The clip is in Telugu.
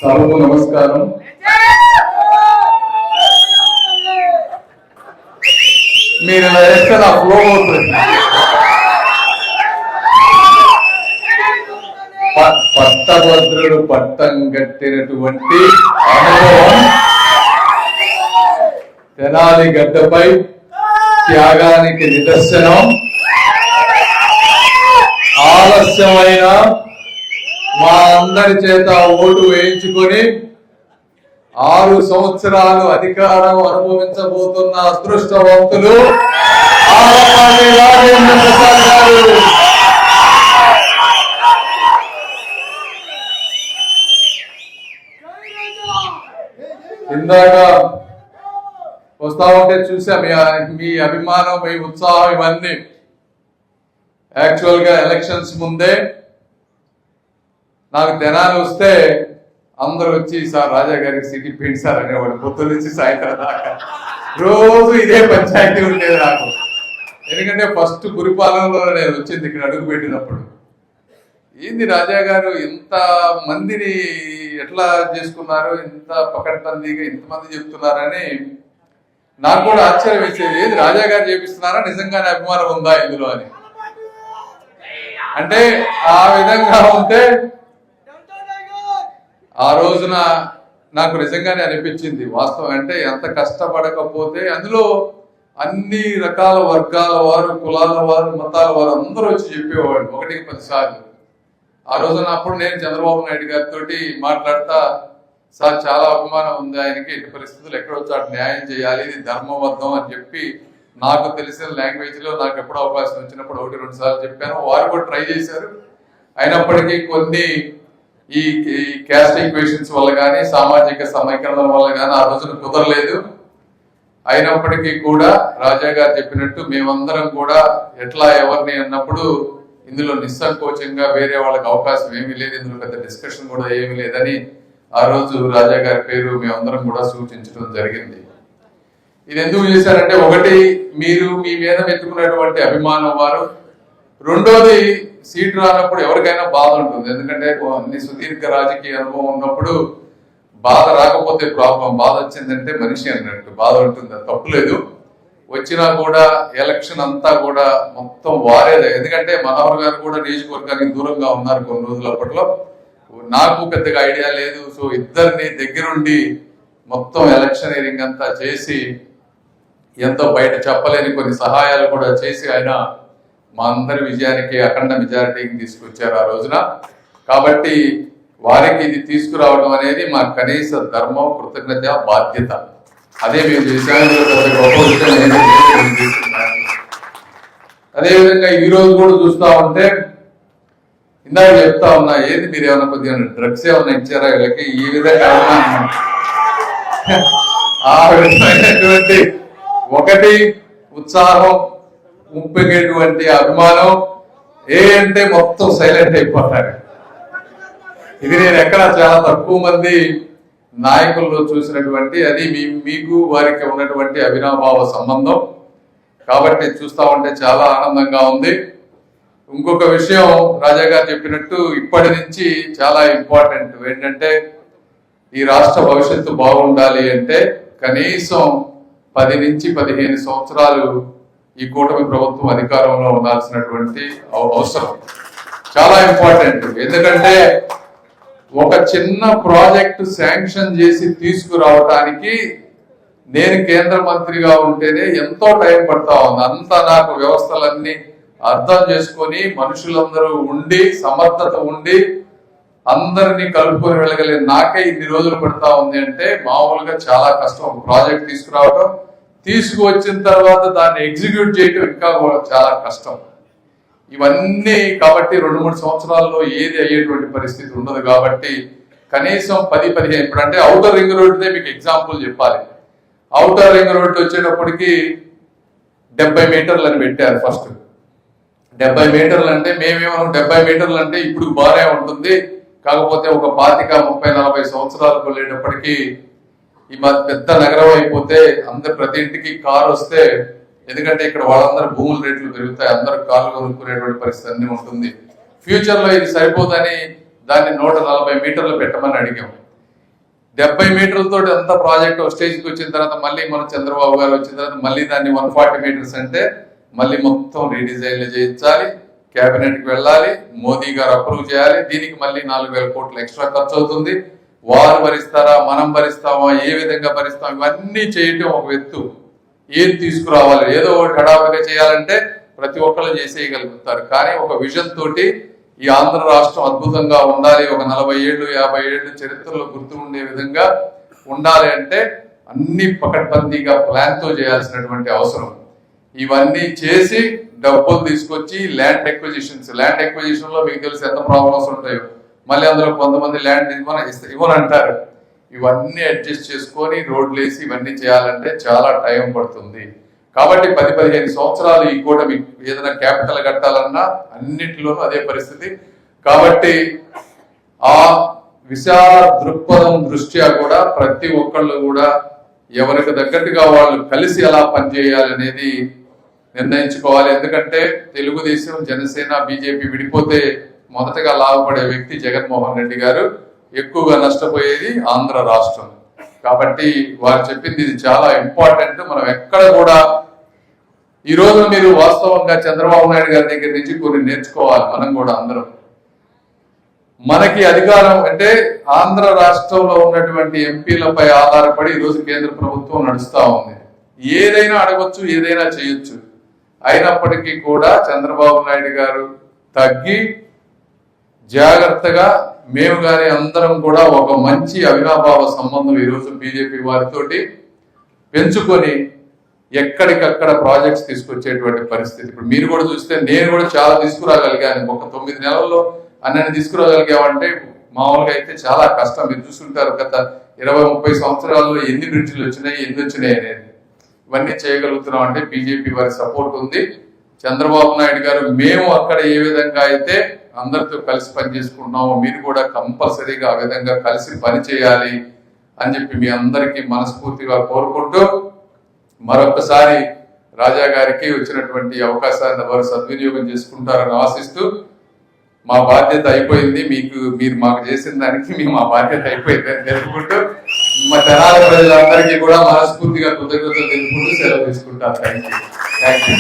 సభకు నమస్కారం. మీరు ఇలా వేస్తే నా ఫ్లో అవుతుంది. పట్టభద్రుడు పట్టం కట్టినటువంటి అనుభవం తెనాలి గడ్డపై త్యాగానికి నిదర్శనం. ఆలస్యమైన మా అందరి చేత ఓటు వేయించుకొని 6 సంవత్సరాలు అధికారం అనుభవించబోతున్న అదృష్టవంతులు ఆలపాటి రాజేంద్ర ప్రసాద్ గారు. ఇందాక వస్తా ఉంటే చూసా మీ అభిమానం, మీ ఉత్సాహం, ఇవన్నీ. యాక్చువల్ గా ఎలక్షన్స్ ముందే నాకు తెనాలి వస్తే అందరూ వచ్చి సార్ రాజా గారికి సీట్ ఇప్పిండి సార్ అనేవాడు. పొద్దు నుంచి సాయంత్రం దాకా రోజు ఇదే పంచాయతీ ఉండేది నాకు. ఎందుకంటే ఫస్ట్ గురిపాలనలో నేను వచ్చింది ఇక్కడ అడుగు పెట్టినప్పుడు. ఏంది రాజా గారు ఇంత మందిని ఎట్లా చేసుకున్నారు, ఇంత పకడ్బందీగా ఇంతమంది చెప్తున్నారని నాకు కూడా ఆశ్చర్యం వేసేది. ఏది రాజా గారు చేపిస్తున్నారా, నిజంగానే అభిమానం ఉందా ఇందులో అని. అంటే ఆ విధంగా ఉంటే ఆ రోజున నాకు నిజంగానే అనిపించింది. వాస్తవం అంటే ఎంత కష్టపడకపోతే అందులో అన్ని రకాల వర్గాల వారు, కులాల వారు, మతాల వారు అందరూ వచ్చి చెప్పేవాడు 1-10 సార్లు. ఆ రోజున అప్పుడు నేను చంద్రబాబు నాయుడు గారితో మాట్లాడతా, సార్ చాలా అభిమానం ఉంది ఆయనకి, ఎట్టి పరిస్థితులు ఎక్కడ వచ్చి న్యాయం చేయాలి, ఇది ధర్మబద్ధం అని చెప్పి నాకు తెలిసిన లాంగ్వేజ్ లో నాకు ఎప్పుడు అవకాశం వచ్చినప్పుడు 1-2 సార్లు చెప్పాను. వారు కూడా ట్రై చేశారు. అయినప్పటికీ కొన్ని ఈ క్యాస్ట్ ఈక్వేషన్స్ వల్ల కానీ, సామాజిక సమీకరణల వల్ల కానీ ఆ రోజున కుదరలేదు. అయినప్పటికీ కూడా రాజా గారు చెప్పినట్టు మేమందరం కూడా ఎట్లా ఎవరిని అన్నప్పుడు ఇందులో నిస్సంకోచంగా వేరే వాళ్ళకి అవకాశం ఏమీ లేదు, ఇందులో పెద్ద డిస్కషన్ కూడా ఏమీ లేదని ఆ రోజు రాజా గారి పేరు మేమందరం కూడా సూచించడం జరిగింది. ఇది ఎందుకు చేశారంటే, ఒకటి మీరు మీ మీద వెతుకున్నటువంటి అభిమానం వారు, రెండోది సీట్ రానప్పుడు ఎవరికైనా బాధ ఉంటుంది. ఎందుకంటే అన్ని సుదీర్ఘ రాజకీయ అనుభవం ఉన్నప్పుడు బాధ రాకపోతే ప్రాబ్లం, బాధ వచ్చిందంటే మనిషి అన్నట్టు బాధ ఉంటుంది, అది తప్పులేదు. వచ్చినా కూడా ఎలక్షన్ అంతా కూడా మొత్తం వారేదే. ఎందుకంటే మనోహర్ గారు కూడా నియోజకవర్గానికి దూరంగా ఉన్నారు కొన్ని రోజులు. అప్పట్లో నాకు పెద్దగా ఐడియా లేదు. సో ఇద్దరిని దగ్గరుండి మొత్తం ఎలక్షనీరింగ్ అంతా చేసి ఎంతో బయట చెప్పలేని కొన్ని సహాయాలు కూడా చేసి ఆయన మా అందరి విజయానికి అఖండ మెజారిటీకి తీసుకొచ్చారు ఆ రోజున. కాబట్టి వారికి ఇది తీసుకురావడం అనేది మా కనీస ధర్మం, కృతజ్ఞత, బాధ్యత. అదే మేము చేశాము. గొప్ప విషయం. అదేవిధంగా ఈ రోజు కూడా చూస్తా ఉంటే ఇందాక చెప్తా ఉన్నా, ఏది మీరు ఏమైనా కొద్దిగా డ్రగ్స్ ఏమైనా ఇచ్చారా వీళ్ళకి, ఈ విధంగా ఆ విధమైనటువంటి ఒకటి ఉత్సాహం, ఉప్పొంగేటువంటి అభిమానం. అంటే మొత్తం సైలెంట్ అయిపోతారు. ఇది నేను ఎక్కడ చాలా తక్కువ మంది నాయకుల్లో చూసినటువంటి, అది మీకు వారికి ఉన్నటువంటి అవినాభావ సంబంధం. కాబట్టి చూస్తా ఉంటే చాలా ఆనందంగా ఉంది. ఇంకొక విషయం రాజా గారు చెప్పినట్టు ఇప్పటి నుంచి చాలా ఇంపార్టెంట్ ఏంటంటే, ఈ రాష్ట్ర భవిష్యత్తు బాగుండాలి అంటే కనీసం 10 నుంచి 15 సంవత్సరాలు ఈ కూటమి ప్రభుత్వం అధికారంలో ఉండాల్సినటువంటి అవసరం చాలా ఇంపార్టెంట్. ఎందుకంటే ఒక చిన్న ప్రాజెక్టు శాంక్షన్ చేసి తీసుకురావటానికి నేను కేంద్ర మంత్రిగా ఉంటేనే ఎంతో టైం పడతా ఉంది. అంతా నాకు వ్యవస్థలన్నీ అర్థం చేసుకొని మనుషులందరూ ఉండి, సమర్థత ఉండి అందరినీ కలుపుకొని వెళ్ళగలిగిన నాకే ఇన్ని రోజులు పడతా ఉంది అంటే మామూలుగా చాలా కష్టం. ఒక ప్రాజెక్ట్ తీసుకురావడం, తీసుకువచ్చిన తర్వాత దాన్ని ఎగ్జిక్యూట్ చేయడం ఇంకా చాలా కష్టం. ఇవన్నీ కాబట్టి 2-3 సంవత్సరాల్లో ఏది అయ్యేటువంటి పరిస్థితి ఉండదు. కాబట్టి కనీసం 10-15, ఇప్పుడంటే ఔటర్ రింగ్ రోడ్డే మీకు ఎగ్జాంపుల్ చెప్పాలి. ఔటర్ రింగ్ రోడ్ వచ్చేటప్పటికి 70 మీటర్లు అని పెట్టారు. ఫస్ట్ 70 మీటర్లు అంటే మేమేమో 70 మీటర్లు అంటే ఇప్పుడు బాగా ఉంటుంది, కాకపోతే ఒక 25-30-40 సంవత్సరాలకు వెళ్ళేటప్పటికీ ఈ పెద్ద నగరం అయిపోతే అందరు ప్రతి ఇంటికి కారు వస్తే, ఎందుకంటే ఇక్కడ వాళ్ళందరూ భూముల రేట్లు పెరుగుతాయి, అందరూ కార్లు కొనుక్కునేటువంటి పరిస్థితి అన్ని ఉంటుంది. ఫ్యూచర్ లో ఇది సరిపోదని దాన్ని 140 మీటర్లు పెట్టమని అడిగాం. 70 మీటర్లతో ఎంత ప్రాజెక్ట్ స్టేజ్కి వచ్చిన తర్వాత మళ్ళీ మన చంద్రబాబు గారు వచ్చిన తర్వాత మళ్ళీ దాన్ని 140 మీటర్స్ అంటే మళ్ళీ మొత్తం రీడిజైన్లు చేయించాలి, కేబినెట్కి వెళ్ళాలి, మోదీ గారు అప్రూవ్ చేయాలి. దీనికి మళ్ళీ 4,000 కోట్లు ఎక్స్ట్రా ఖర్చు అవుతుంది. వారు భరిస్తారా, మనం భరిస్తామా, ఏ విధంగా భరిస్తాం, ఇవన్నీ చేయటం ఒక ఎత్తు. ఏది తీసుకురావాలి, ఏదో ఒకటి హడావిడిగా చేయాలంటే ప్రతి ఒక్కళ్ళు చేసేయగలుగుతారు. కానీ ఒక విజన్ తోటి ఈ ఆంధ్ర రాష్ట్రం అద్భుతంగా ఉండాలి, ఒక 40 ఏళ్ళు 50 ఏళ్ళు చరిత్రలో గుర్తు ఉండే విధంగా ఉండాలి అంటే అన్ని పకడ్బందీగా ప్లాన్తో చేయాల్సినటువంటి అవసరం. ఇవన్నీ చేసి డబ్బులు తీసుకొచ్చి ల్యాండ్ ఎక్విజిషన్ లో మీకు తెలిసి ఎంత ప్రాబ్లమ్స్ ఉంటాయో, మళ్ళీ అందులో కొంతమంది ల్యాండ్ ఇవ్వనంటారు. ఇవన్నీ అడ్జస్ట్ చేసుకొని రోడ్లు వేసి ఇవన్నీ చేయాలంటే చాలా టైం పడుతుంది. కాబట్టి 10-15 సంవత్సరాలు ఈ కూటమి ఏదైనా క్యాపిటల్ కట్టాలన్నా అన్నిటిలోనూ అదే పరిస్థితి. కాబట్టి ఆ విశాల దృక్పథం దృష్ట్యా కూడా ప్రతి ఒక్కళ్ళు కూడా ఎవరికి తగ్గట్టుగా వాళ్ళు కలిసి ఎలా పనిచేయాలి అనేది నిర్ణయించుకోవాలి. ఎందుకంటే తెలుగుదేశం, జనసేన, బీజేపీ విడిపోతే మొదటగా లాభపడే వ్యక్తి జగన్మోహన్ రెడ్డి గారు, ఎక్కువగా నష్టపోయేది ఆంధ్ర రాష్ట్రం. కాబట్టి వారు చెప్పింది ఇది చాలా ఇంపార్టెంట్. మనం ఎక్కడ కూడా ఈ రోజు మీరు వాస్తవంగా చంద్రబాబు నాయుడు గారి దగ్గర నుంచి కొన్ని నేర్చుకోవాలి. మనం కూడా అందరం మనకి అధికారం అంటే ఆంధ్ర రాష్ట్రంలో ఉన్నటువంటి ఎంపీలపై ఆధారపడి ఈరోజు కేంద్ర ప్రభుత్వం నడుస్తూ ఉంది. ఏదైనా అడగొచ్చు, ఏదైనా చేయొచ్చు. అయినప్పటికీ కూడా చంద్రబాబు నాయుడు గారు తగ్గి జాగ్రత్తగా మేము కానీ అందరం కూడా ఒక మంచి అవినాభావ సంబంధం ఈరోజు బీజేపీ వారితోటి పెంచుకొని ఎక్కడికక్కడ ప్రాజెక్ట్స్ తీసుకొచ్చేటువంటి పరిస్థితి. ఇప్పుడు మీరు కూడా చూస్తే నేను కూడా చాలా తీసుకురాగలిగాను. ఒక 9 నెలల్లో అన్నీ తీసుకురాగలిగామంటే మామూలుగా అయితే చాలా కష్టం. మీరు చూస్తుంటారు గత 20-30 సంవత్సరాల్లో ఎన్ని బ్రిడ్జిలు వచ్చినాయి, ఎన్ని వచ్చినాయి అనేది. ఇవన్నీ చేయగలుగుతున్నాం అంటే బీజేపీ వారి సపోర్ట్ ఉంది. చంద్రబాబు నాయుడు గారు మేము అక్కడ ఏ విధంగా అయితే అందరితో కలిసి పని చేసుకుంటున్నామో మీరు కూడా కంపల్సరీగా ఆ విధంగా కలిసి పని చేయాలి అని చెప్పి మీ అందరికీ మనస్ఫూర్తిగా కోరుకుంటూ మరొకసారి రాజా గారికి వచ్చినటువంటి అవకాశాన్ని వారు సద్వినియోగం చేసుకుంటారని ఆశిస్తూ మా బాధ్యత అయిపోయింది, మీరు మాకు చేసిన దానికి మేము మా బాధ్యత అయిపోయిందని తెలుపుకుంటూ మా తెనాలి ప్రజలందరికీ కూడా మనస్ఫూర్తిగా కృతజ్ఞతలు తెలుపుకుంటూ సెలవు తీసుకుంటారు. Thank you.